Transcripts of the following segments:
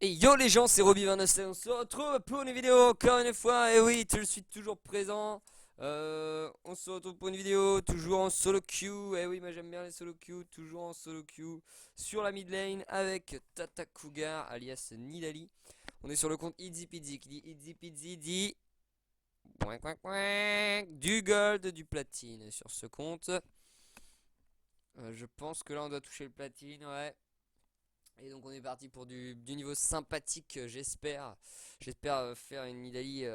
Et yo les gens, c'est Roby29, on se retrouve pour une vidéo encore une fois, et oui, je suis toujours présent. On se retrouve pour une vidéo, toujours en solo queue, et oui, moi j'aime bien les solo queue, toujours en solo queue, sur la mid lane avec Tata Cougar, alias Nidali. On est sur le compte Easy Peasy, qui dit Easy Peasy dit... Ouin, ouin, ouin, du gold, du platine sur ce compte. Je pense que là on doit toucher le platine, ouais. Et donc on est parti pour du niveau sympathique, j'espère. J'espère faire une Nidalee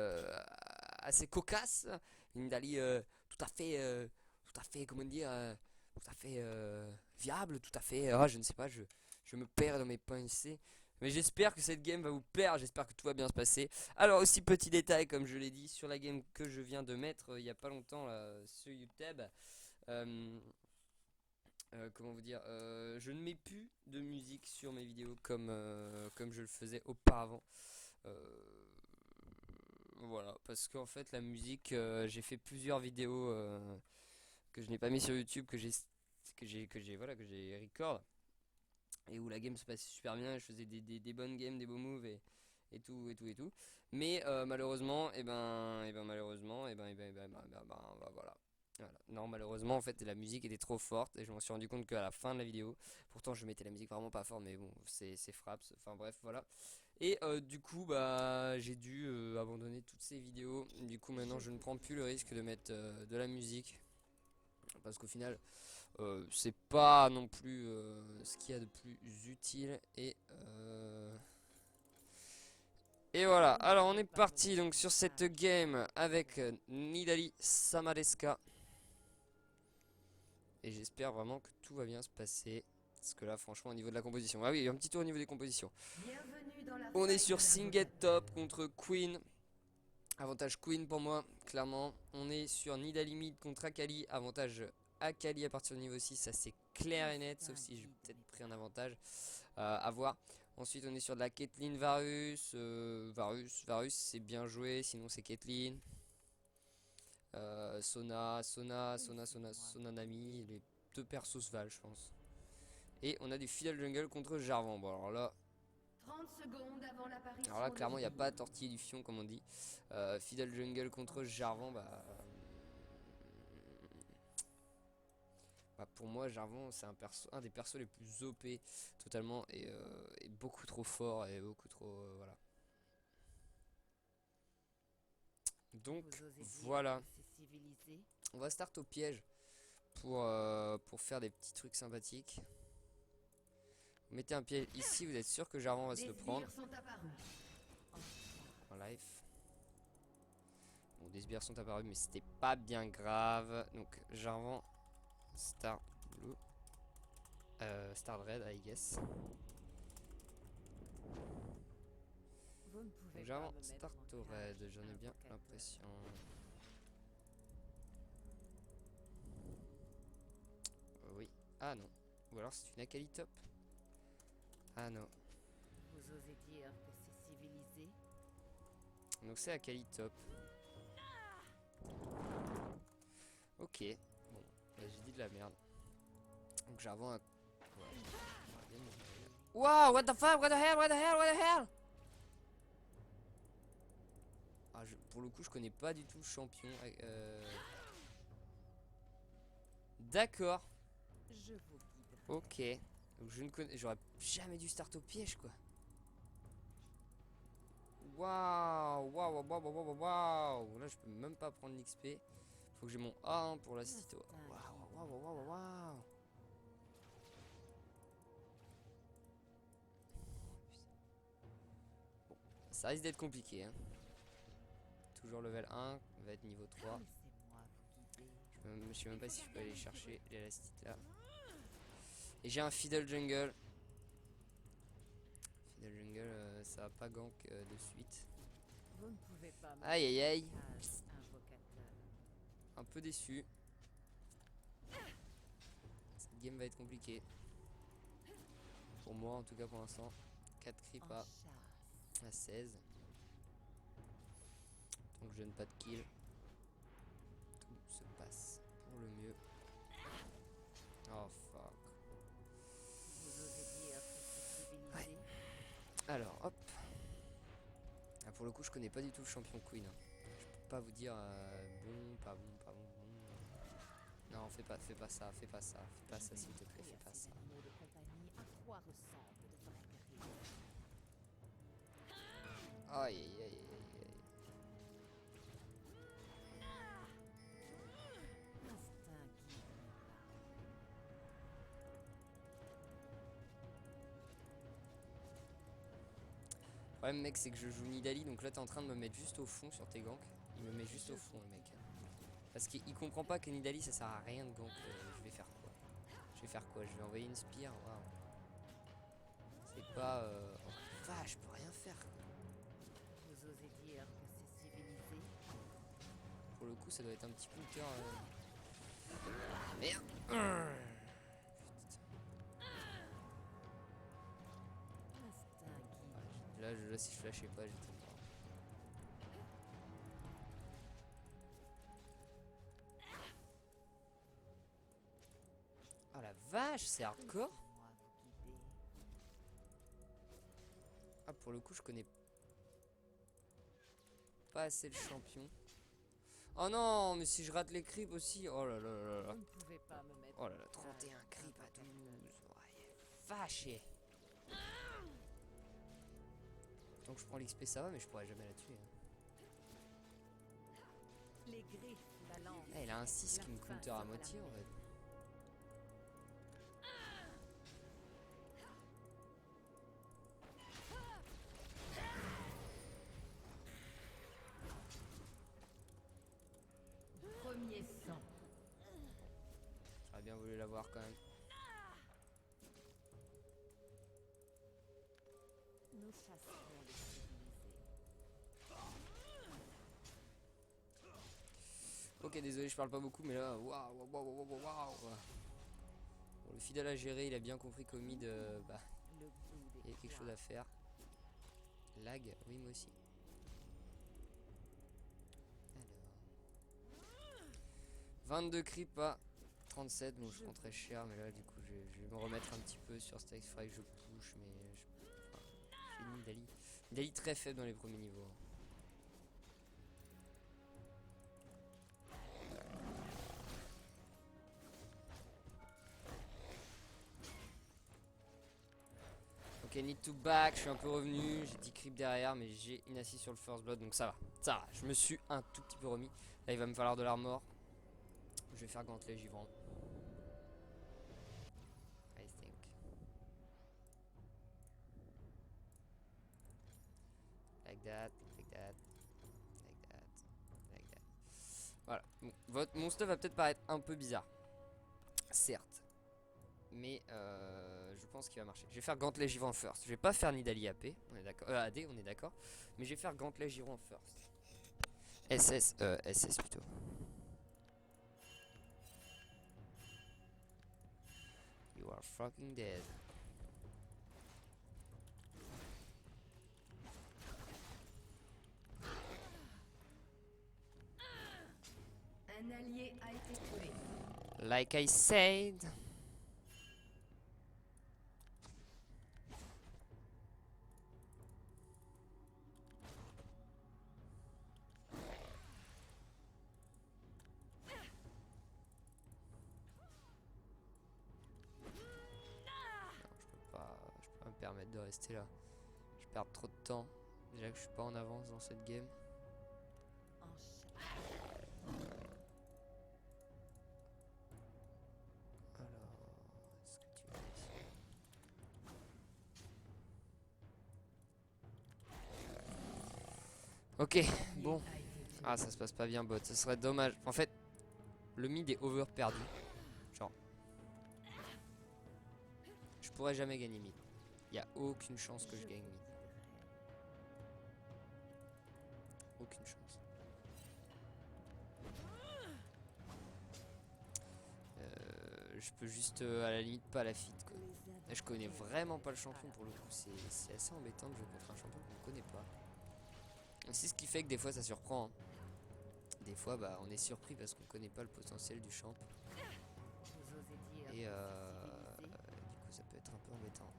assez cocasse. Une Nidalee tout à fait, comment dire, tout à fait viable, tout à fait, je ne sais pas, je me perds dans mes pensées. Mais j'espère que cette game va vous plaire, j'espère que tout va bien se passer. Alors aussi petit détail, comme je l'ai dit, sur la game que je viens de mettre il n'y a pas longtemps là, sur YouTube. euh, comment vous dire, je ne mets plus de musique sur mes vidéos comme je le faisais auparavant. Euh, voilà, parce qu'en fait la musique, j'ai fait plusieurs vidéos que je n'ai pas mis sur YouTube, que j'ai record, et où la game se passait super bien, je faisais des bonnes games, des beaux moves et tout et tout et tout. Mais malheureusement, voilà. Voilà. Non, malheureusement, en fait, la musique était trop forte et je m'en suis rendu compte qu'à la fin de la vidéo, pourtant je mettais la musique vraiment pas fort, mais bon, c'est fraps, enfin bref, voilà. Et du coup, bah, j'ai dû abandonner toutes ces vidéos. Du coup, maintenant, je ne prends plus le risque de mettre de la musique parce qu'au final, c'est pas non plus ce qu'il y a de plus utile. Et voilà, alors on est parti donc sur cette game avec Nidali Samareska. Et j'espère vraiment que tout va bien se passer. Parce que là, franchement, au niveau de la composition. Ah oui, un petit tour au niveau des compositions. On est sur Singed top contre Queen. Avantage Queen pour moi, clairement. On est sur Nidalee mid contre Akali. Avantage Akali à partir du niveau 6. Ça, c'est clair et net. Sauf si j'ai peut-être pris un avantage à voir. Ensuite, on est sur de la Caitlyn Varus. Varus, c'est bien joué. Sinon, c'est Caitlyn. Sona Nami. Les deux persos Val, je pense. Et on a du Fiddle Jungle contre Jarvan. Bon, alors là clairement, il n'y a pas à tortiller du fion, comme on dit. Fiddle Jungle contre Jarvan, bah, pour moi, Jarvan, c'est un des persos les plus OP totalement et beaucoup trop fort et beaucoup trop. Voilà. Donc, voilà. On va start au piège pour faire des petits trucs sympathiques. Vous mettez un piège ici, vous êtes sûr que Jarvan va se le prendre. En live. Bon, des sbires sont apparus, mais c'était pas bien grave. Donc, Jarvan, Star Blue, Star Red, I guess. Donc, Jarvan, Star to Red, j'en ai bien l'impression. Oui. Ah non. Ou alors c'est une Akali top. Ah non. Vous osez dire que c'est civilisé? Donc c'est Akali top. Ok. Bon, là j'ai dit de la merde. Donc Jarvan a... Ouais. On va bien mourir. Wow, what the fuck, what the hell, what the hell, what the hell. Ah, pour le coup, je connais pas du tout le champion. D'accord. Je vous guiderai. Ok. Donc je ne connais... J'aurais jamais dû start au piège, quoi. Waouh, waouh, waouh, waouh, waouh, waouh. Là, je peux même pas prendre l'XP. Faut que j'ai mon A1 pour l'assister. Waouh, waouh, waouh, waouh, waouh. Bon, ça risque d'être compliqué, hein. Toujours level 1, on va être niveau 3. Laissez-moi vous guider. Je sais même pas si je peux aller chercher l'élastique là. Et j'ai un Fiddle Jungle. Fiddle Jungle, ça va pas gank de suite. Vous ne pouvez pas me Aïe aïe aïe. invocateur. Un peu déçu. Cette game va être compliquée. Pour moi en tout cas pour l'instant. 4 creeps En à chasse. 16. Donc je donne pas de kill. Tout se passe pour le mieux. Oh fuck. Vous osez dire que c'est Ouais. civilisé? Alors, hop. Ah, pour le coup, je connais pas du tout le champion Queen. Hein. Je peux pas vous dire bon, pas bon, pas bon, bon. Non, fais pas ça, fais pas ça, fais pas ça s'il te plaît, fais pas ça. De compagnie à quoi ressemblent de vrais guerriers. Aïe, aïe, aïe, aïe, aïe. L'instinct guide mes pas. Le problème, mec, c'est que je joue Nidalee, donc là, t'es en train de me mettre juste au fond sur tes ganks. Il me met juste au fond, le mec. Parce qu'il comprend pas que Nidalee, ça sert à rien de gank. Je vais faire quoi? Je vais faire quoi? Je vais envoyer une spire? Waouh. C'est pas... Oh, vache, je peux rien faire. Vous osez dire que c'est civilisé? Pour le coup, ça doit être un petit counter. Merde. L'instinct guide. Là, si je flashais pas, j'étais mort. Ah la vache, c'est hardcore. Laissez-moi vous guider. Ah, pour le coup, je connais pas assez le champion. Oh non, mais si je rate les creeps aussi. Oh là là là là. Vous ne pouvez pas me mettre. Oh là là, 31 creeps à 12. Ouais, vache. Tant que je prends l'XP, ça va, mais je pourrais jamais la tuer. Hein. Les griffes, la lance. Ah, il a un 6 qui me counter à moitié en fait. Premier sang. J'aurais bien voulu l'avoir quand même. Nous chasserons les civilisés. Ok, désolé, je parle pas beaucoup, mais là, waouh, waouh, waouh, waouh, waouh. Bon, le fidèle à gérer, il a bien compris qu'au mid, bah, Le goût des il y a quelque chose à faire. Lag, oui, moi aussi. Alors. 22 creeps à 37, donc je prends très cher, mais là, du coup, je vais me remettre un petit peu sur Stakes. Il faudrait que je push, mais je fais Nidalee. Nidalee très faible dans les premiers niveaux. Ok, need to back, je suis un peu revenu, j'ai 10 creeps derrière, mais j'ai une assise sur le first blood, donc ça va, je me suis un tout petit peu remis. Là, il va me falloir de l'armor. Je vais faire gantelet givrant. I think. Like that, like that, like that, like that. Voilà, bon, mon stuff va peut-être paraître un peu bizarre, certes. Mais je pense qu'il va marcher. Je vais faire gantelet givrant first. Je vais pas faire Nidalee AP, on est d'accord. AD, on est d'accord. Mais je vais faire gantelet givrant first. SS plutôt. You are fucking dead. Un allié a été tué. Like I said. Je peux pas me permettre de rester là. Je perds trop de temps. Déjà que je suis pas en avance dans cette game. Alors, est-ce que tu vas ici? Ok, bon. Ah, ça se passe pas bien, bot. Ce serait dommage. En fait, le mid est over perdu. Genre, je pourrais jamais gagner mid. Il y a aucune chance que je gagne mid. Aucune chance. Je peux juste à la limite pas la fit quoi. Et je connais vraiment pas le champion pour le coup. C'est assez embêtant de jouer contre un champion qu'on ne connaît pas. C'est ce qui fait que des fois ça surprend. Hein. Des fois bah on est surpris parce qu'on connaît pas le potentiel du champ. Et du coup ça peut être un peu embêtant.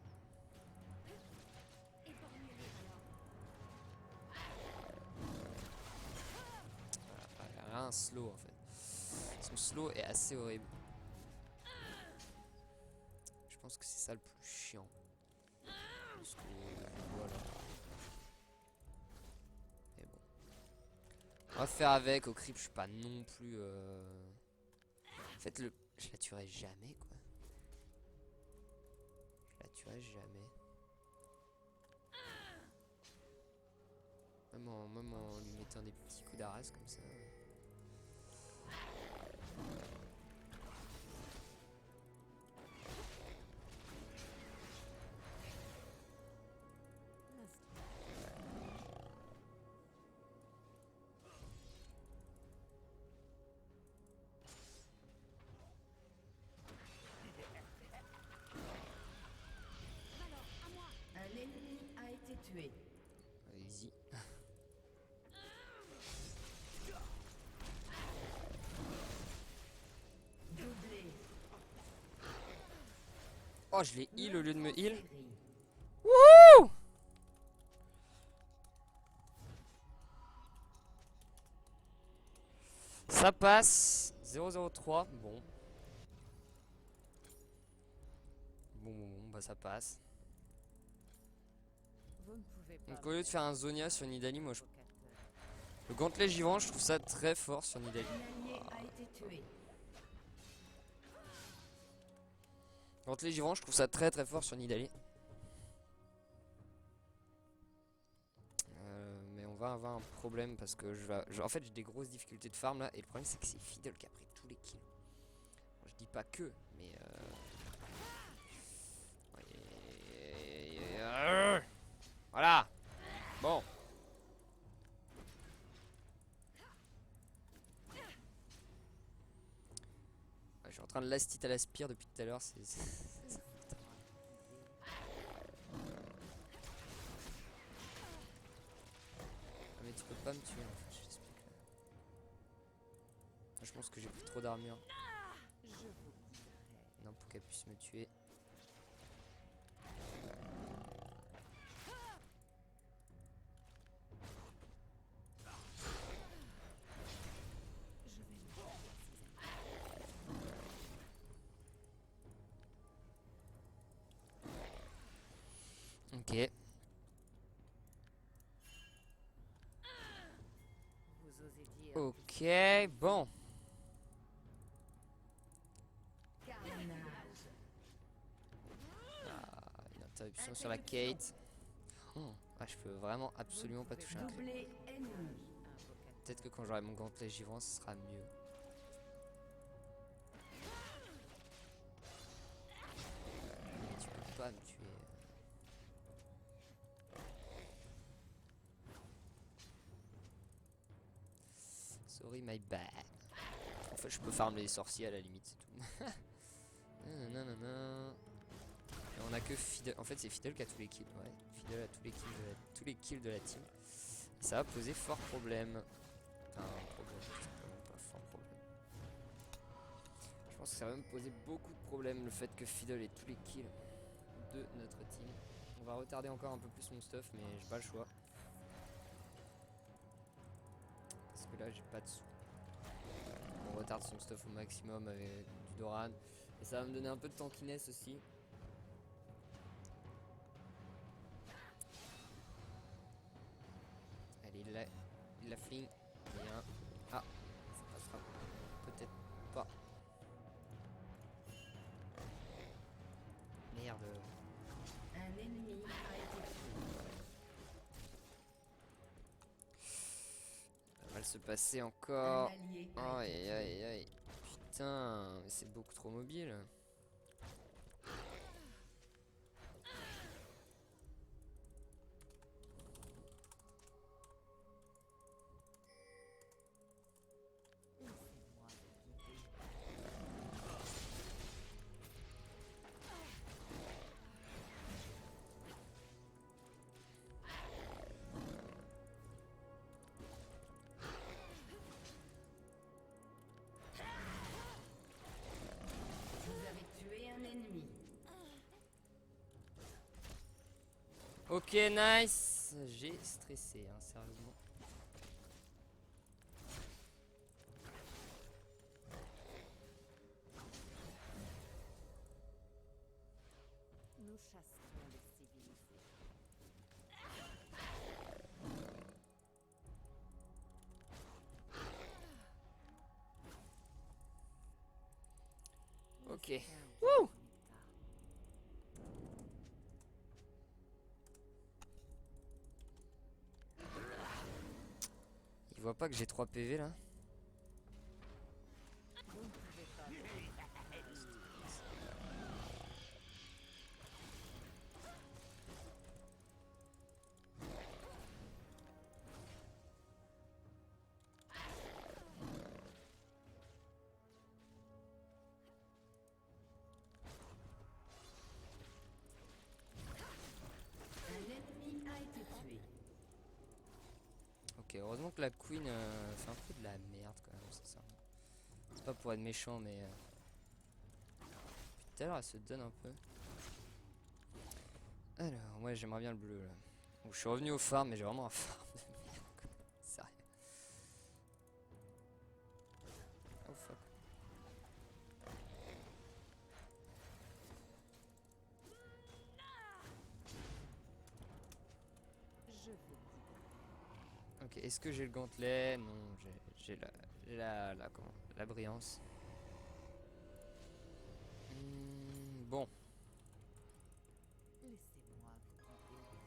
un slow en fait. Son slow est assez horrible. Je pense que c'est ça le plus chiant. Parce que, voilà. Mais bon. On va faire avec. Au creep, je suis pas non plus. En fait, je la tuerai jamais quoi. Je la tuerai jamais. Même en lui mettant des petits coups d'arrêt comme ça. Un ennemi a été tué. Easy. Doublé. Oh, je l'ai heal au lieu de me heal. Série. Wouh! Ça passe. 003. Bon. Bon, bah ça passe. Vous ne pouvez pas. Donc au lieu de faire un Zonia sur Nidalee, moi je... Invocateur. Le gantelet givant, je trouve ça très fort sur Nidalee. Un allié a été tué. Gantelet givant, je trouve ça très fort sur Nidalee. Mais on va avoir un problème parce que en fait j'ai des grosses difficultés de farm là et le problème c'est que c'est Fiddle qui a pris tous les kills. Bon, je dis pas que, mais voilà. Bon. Je suis en train de lastit à la spire depuis tout à l'heure, Ah mais tu peux pas me tuer en fait, je t'explique là. Je pense que j'ai pris trop d'armure. Je vous guiderai. Non, pour qu'elle puisse me tuer. Je vais le voir. Ok. Vous osez dire. Ok, bon. Carnage. Une interruption sur la Kate. Oh, ah, je peux vraiment absolument pas toucher un crit. Doublé ennemi. Peut-être que quand j'aurai mon gantelet givrant, ce sera mieux. Mais tu peux pas me tuer. Sorry, my bad. Enfin, je peux farm les sorciers à la limite, c'est tout. Nanana. Et on a que Fiddle. En fait, c'est Fiddle qui a tous les kills. Ouais, Fiddle a tous les kills de la team. Et ça va poser fort problème. Enfin, problème, tout simplement, pas fort problème. Je pense que ça va me poser beaucoup de problèmes le fait que Fiddle ait tous les kills de notre team. On va retarder encore un peu plus mon stuff, mais j'ai pas le choix. Parce que là, j'ai pas de sous. On retarde son stuff au maximum avec du Doran. Et ça va me donner un peu de tankiness aussi. Allez, il l'a fling. Bien. Ah, ça passera peut-être pas. Merde. Un ennemi a été tué. Ça va mal se passer Un encore. allié a été Aïe tué. aïe aïe. Putain, mais c'est beaucoup trop mobile. Laissez-moi vous guider. Vous avez tué un ennemi. Ok, nice. J'ai stressé, hein, sérieusement. chasserons les civilisés. Ok. Wouh! Il voit pas que j'ai 3 PV là. Vous ne pouvez pas un ennemi a été tué. Ok, heureusement que la queen fait un peu de la merde quand même, c'est ça. C'est pas pour être méchant, mais tout à l'heure elle se donne un peu. Alors, ouais, j'aimerais bien le bleu là. Bon, je suis revenu au farm, mais j'ai vraiment un farm de merde quoi. Sérieux. Oh fuck. Je vous Ok, est-ce que j'ai le gantelet? Non, j'ai comment, la brillance. Bon, laissez-moi vous guider.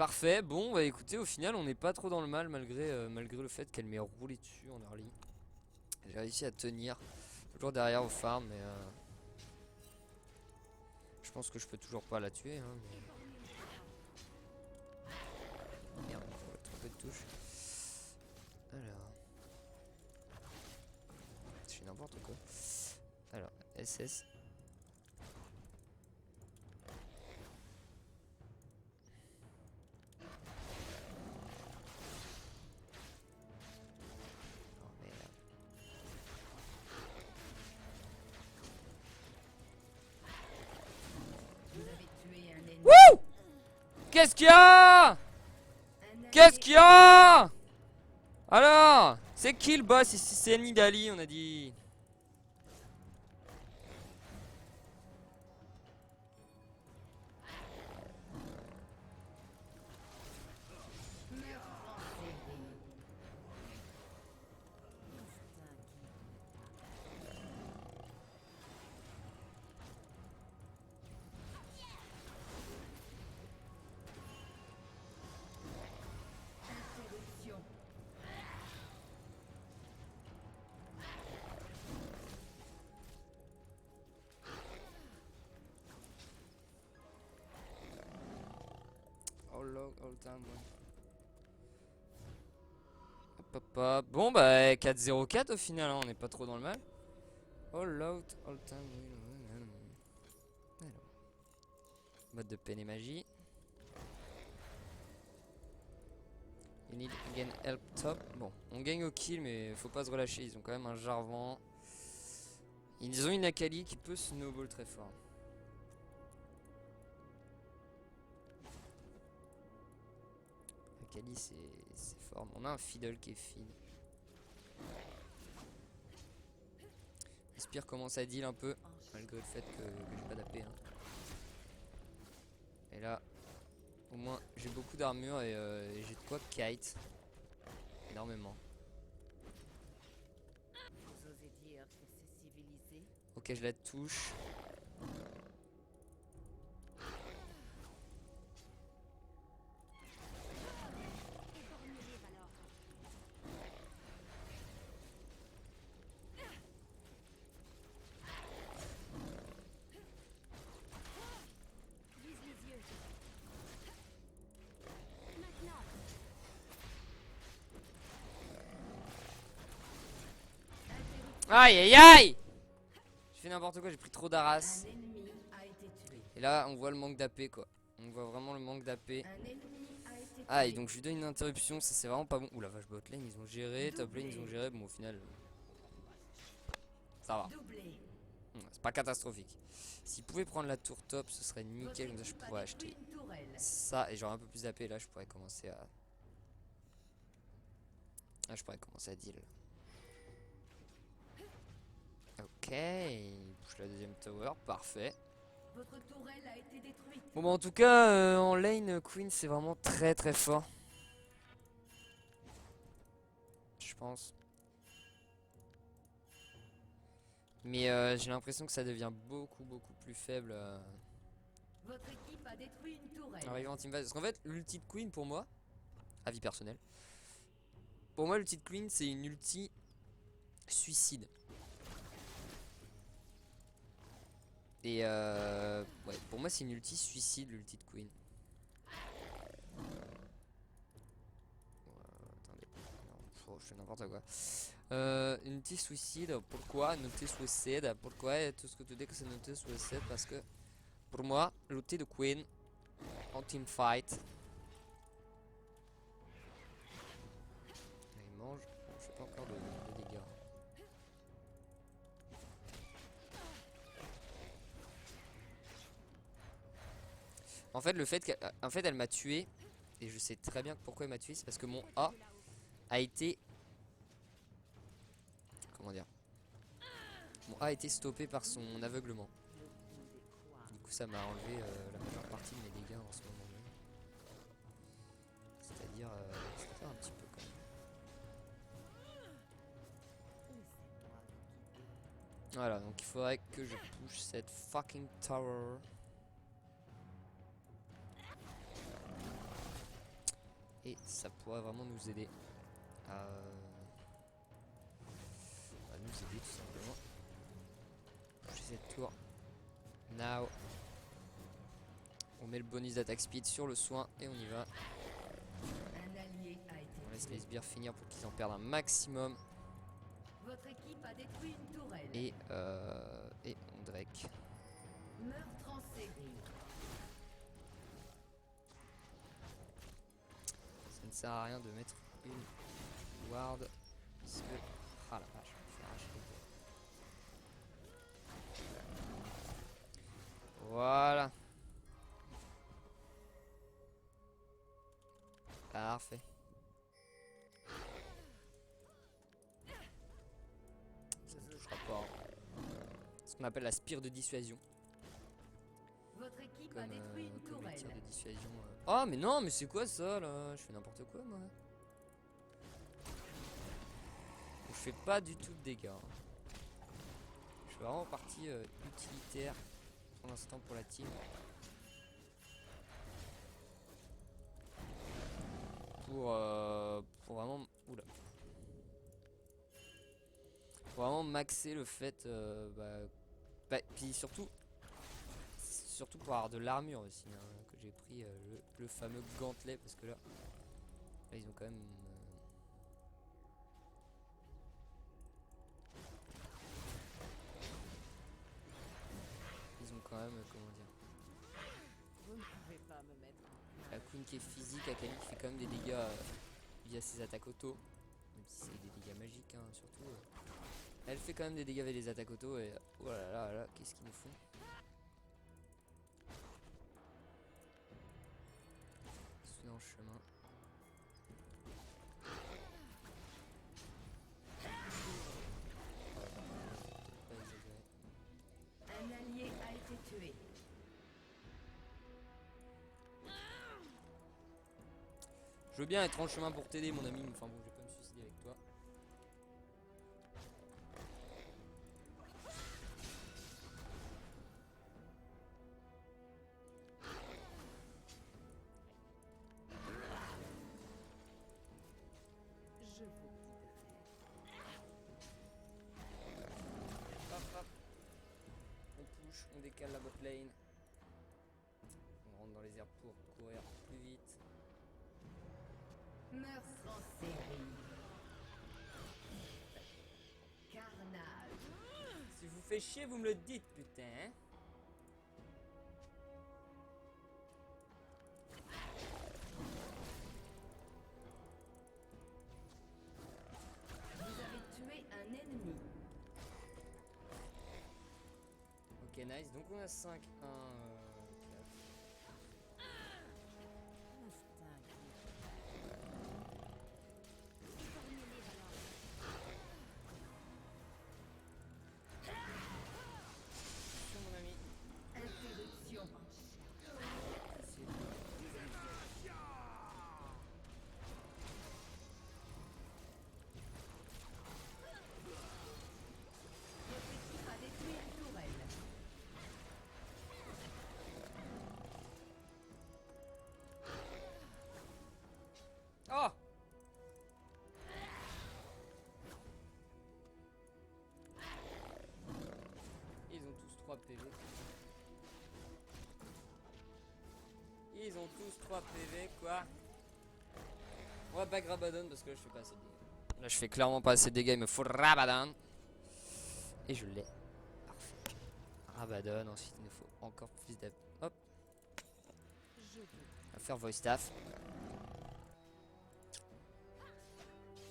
parfait. Bon, bah écoutez, au final, on n'est pas trop dans le mal malgré le fait qu'elle m'ait roulé dessus en early. J'ai réussi à tenir, toujours derrière au farm, mais je pense que je peux toujours pas la tuer. Hein, mais... Merde, je vais tromper de touche. Alors, je fais n'importe quoi. Alors, SS. Oh merde. Vous avez tué un ennemi. Wouh! Qu'est-ce qu'il y a? Qu'est-ce qu'il y a? Alors, c'est qui le boss ici? C'est ennemi d'Ali, on a dit. Interruption. All time, ouais. Hop, hop, hop. Bon bah 4-0-4 au final, hein, on n'est pas trop dans le mal. All out, all time. Alors. Mode de peine et magie. You need again help top. Bon, on gagne au kill, mais faut pas se relâcher. Ils ont quand même un Jarvan. Ils ont une Akali qui peut snowball très fort. Akali, c'est fort. On a un Fiddle qui est feed. Spire commence à deal un peu, malgré le fait que j'ai pas d'AP. Hein. Et là, au moins, j'ai beaucoup d'armure et j'ai de quoi kite. Énormément. Vous osez dire que c'est civilisé? Ok, je la touche. Aïe aïe aïe! J'ai fait n'importe quoi, j'ai pris trop d'arras. Un ennemi a été tué. Et là, on voit le manque d'AP quoi. On voit vraiment le manque d'AP. Un ennemi a été tué. Ah, et donc je lui donne une interruption, ça c'est vraiment pas bon. Ouh la vache, bot lane ils ont géré, top lane ils ont géré. Bon, au final, ça va. Doublé. C'est pas catastrophique. S'il pouvait prendre la tour top, ce serait nickel, comme ça je pourrais acheter Une tourelle. ça et j'aurais un peu plus d'AP. Là, je pourrais commencer à Ah, je pourrais commencer à deal. Ok, il bouge la deuxième tower, parfait. Votre tourelle a été détruite. Bon bah en tout cas, en lane, Queen c'est vraiment très très fort. Je pense. Mais j'ai l'impression que ça devient beaucoup plus faible. Votre équipe a détruit une tourelle. Arrivant en teamfight. Parce qu'en fait, l'ulti de Queen pour moi, avis personnel, pour moi l'ulti de Queen c'est une ulti suicide. Et ouais, pour moi c'est une ulti suicide, l'ulti de Queen. Attendez, non, je fais n'importe quoi. Une ulti suicide, pourquoi? Une ulti suicide, pourquoi? Et tout ce que tu dis que c'est une ulti suicide, parce que pour moi, l'ulti de Queen en teamfight. Il mange, bon, je fais pas encore de dégâts. En fait, le fait qu'en fait, elle m'a tué, et je sais très bien pourquoi elle m'a tué, c'est parce que mon A été, comment dire, mon A a été stoppé par son aveuglement. Du coup, ça m'a enlevé la majeure partie de mes dégâts en ce moment même. C'est-à-dire un petit peu quand même. Voilà, donc il faudrait que je push cette fucking tower. Et ça pourrait vraiment nous aider à nous aider tout simplement. J'ai cette tour. Now. On met le bonus d'attaque speed sur le soin et on y va. Un allié a été On laisse tué. les sbires finir pour qu'ils en perdent un maximum. Votre équipe a détruit une tourelle. Et on Drake. Meurtre en série. Ça ne sert à rien de mettre une ward. Parce que. Ah la vache, je me fais arracher les doigts. Voilà. Parfait. Ça ne touchera pas. Ce qu'on appelle la spire de dissuasion. Votre équipe a Comme, détruit une comme les tirs tourelle. de dissuasion. Oh mais non, mais c'est quoi ça là? Je fais n'importe quoi moi. Je fais pas du tout de dégâts. Je suis vraiment partie utilitaire pour l'instant pour la team. Pour vraiment. Oula. Pour vraiment maxer le fait. Puis surtout pour avoir de l'armure aussi. Hein, que j'ai pris le fameux gantelet. Parce que là ils ont quand même. Ils ont quand même. Comment dire? Vous ne pouvez pas me mettre en La Queen qui est physique, Akali qui fait quand même des dégâts via ses attaques auto. Même si c'est des dégâts magiques, hein, surtout. Elle fait quand même des dégâts avec les attaques auto et oh là là, qu'est-ce qu'ils nous font? Ils sont dans le chemin. Pas exagéré. Un allié a été tué. Je veux bien être en chemin pour t'aider mon ami, mais enfin bon, je vais pas me suicider avec toi. Je vous guiderai. Hop, hop. On push, on décale la bot lane. On rentre dans les airs pour courir plus vite. Meurtre en série. Carnage. Si vous faites chier, vous me le dites, putain. Hein. Vous avez tué un ennemi. Ok, nice. Donc on a 5, 1, 4. Instinct. Épargnez les 3 PV. Ils ont tous 3 PV quoi. On va back Rabadon parce que là je fais pas assez de dégâts. Là je fais clairement pas assez de dégâts, il me faut Rabadon. Et je l'ai. Parfait. Rabadon, ensuite il nous faut encore plus de... Hop. On va faire voice staff.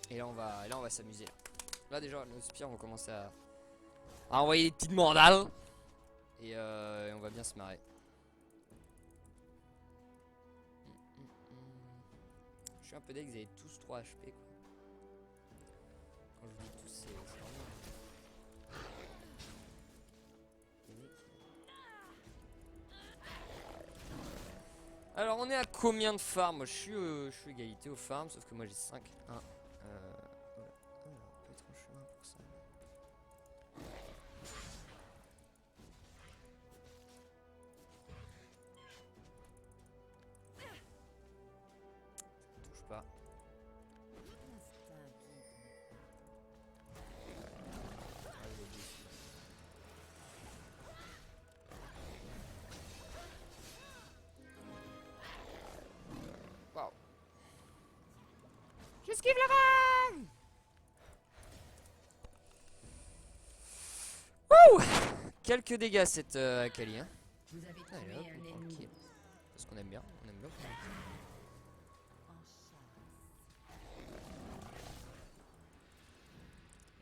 Et là on va s'amuser. Là déjà nos spires vont commencer à envoyer des petites mandales. Et on va bien se marrer. Je suis un peu deg, vous avez tous 3 HP quoi. Quand je vous dis tous, c'est vraiment... Alors on est à combien de farms? Moi je suis égalité aux farms, sauf que moi j'ai 5. 1. Voilà. On peut être en chemin pour ça. Touche pas. Ah, il est déçu. Wow. J'esquive la rame. Wouh. Quelques dégâts cette Akali hein. Vous avez Ah, tué là, un on ennemi. tranquille. Parce qu'on aime bien, on aime bien. En chasse.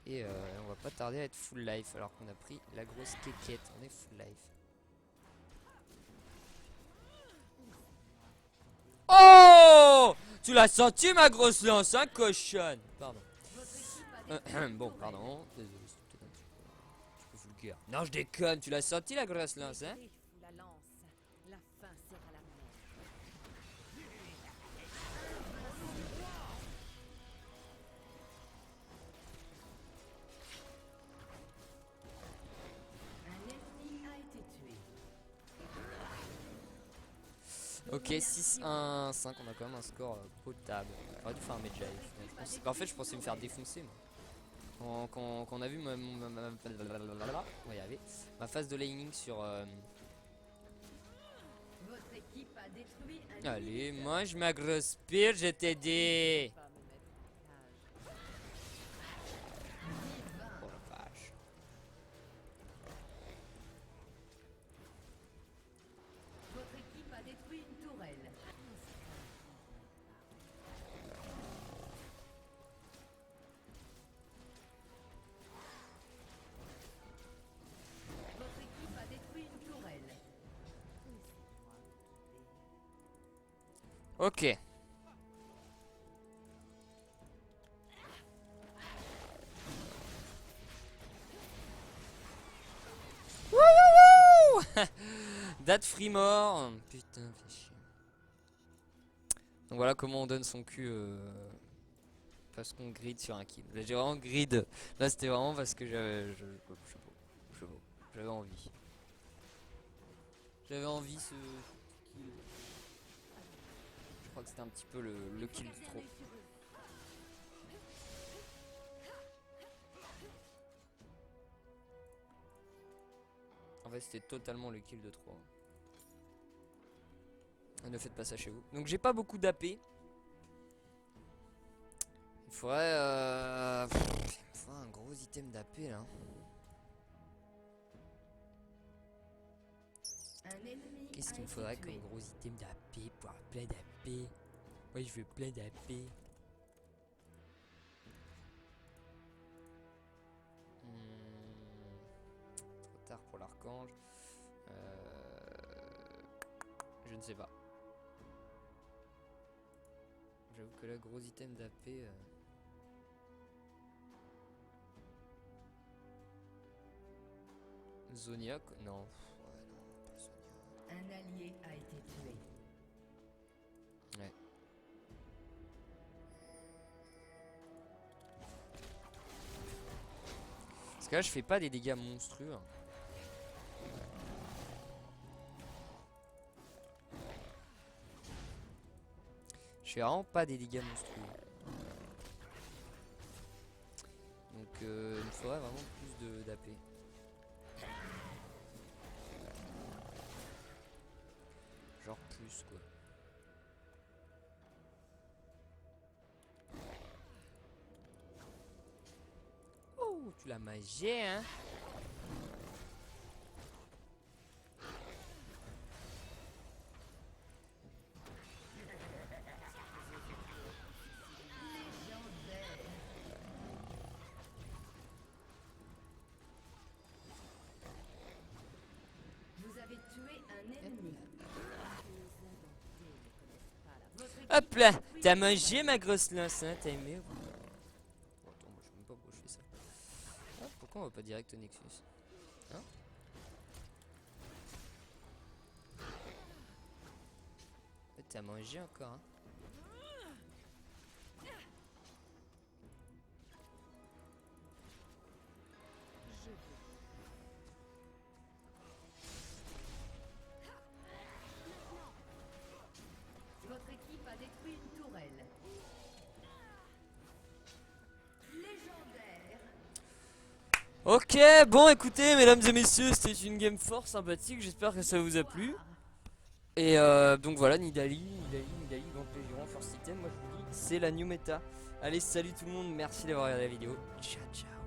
Et on va pas tarder à être full life alors qu'on a pris la grosse quéquette. On est full life. Oh! Tu l'as senti ma grosse lance, hein, cochonne? Pardon. Votre équipe a détruit Bon, une pardon. Désolé, c'était peut-être un petit peu vulgaire. Non, je déconne, tu l'as senti la grosse lance, hein? tourelle. L'épée fout la lance. La fin sera la mort. Un ennemi a été tué. Ok, 6-1-5, on a quand même un score potable. J'aurais dû faire un medjay. En fait, je pensais me faire défoncer, moi. Quand on a vu on va y arriver. Ma phase de laning sur... Votre équipe a détruit un Allez, ennemi. mange ma grosse pire, je t'ai dit. Pas me mettre en cage. Oh la vache. Votre équipe a détruit une tourelle. Votre équipe a détruit une tourelle. Ok. Wouhouhou. Date free mort. Putain, fais chier. Donc voilà comment on donne son cul parce qu'on grid sur un kill. Là j'ai vraiment grid. Là c'était vraiment parce que j'avais envie. J'avais envie ce kill. Je crois que c'était un petit peu le kill de trop. En fait c'était totalement le kill de trop. Ne faites pas ça chez vous. Donc j'ai pas beaucoup d'AP. Il faudrait il me faudrait un gros item d'AP là. Un ennemi Qu'est-ce a qu'il me été faudrait tué. comme gros item d'AP pour avoir plein d'AP? Ouais, je veux plein d'AP. Trop tard pour l'archange. Je ne sais pas. J'avoue que là, gros item d'AP. Zoniac? Non. Ouais, non, pas Zoniac. Un allié a été tué. Ouais. Parce que là, je fais pas des dégâts monstrueux. Je fais vraiment pas des dégâts monstrueux. Donc il me faudrait vraiment plus d'AP. genre plus quoi. Oh, tu l'as magé, hein. Vous avez tué un ennemi. Hop là, t'as mangé ma grosse lance, hein, t'as aimé. Oh, attends, moi je sais même pas pourquoi je fais ça. Ah, pourquoi on va pas direct au Nexus? Hein? T'as mangé encore, hein? Votre équipe a détruit une tourelle. Légendaire. Ok, bon écoutez mesdames et messieurs, c'était une game fort sympathique, j'espère que ça vous a plu. Et donc voilà, Nidalee, Gauntlett Giron, First Item, moi je vous dis, c'est la new meta. Allez, salut tout le monde, merci d'avoir regardé la vidéo, ciao ciao.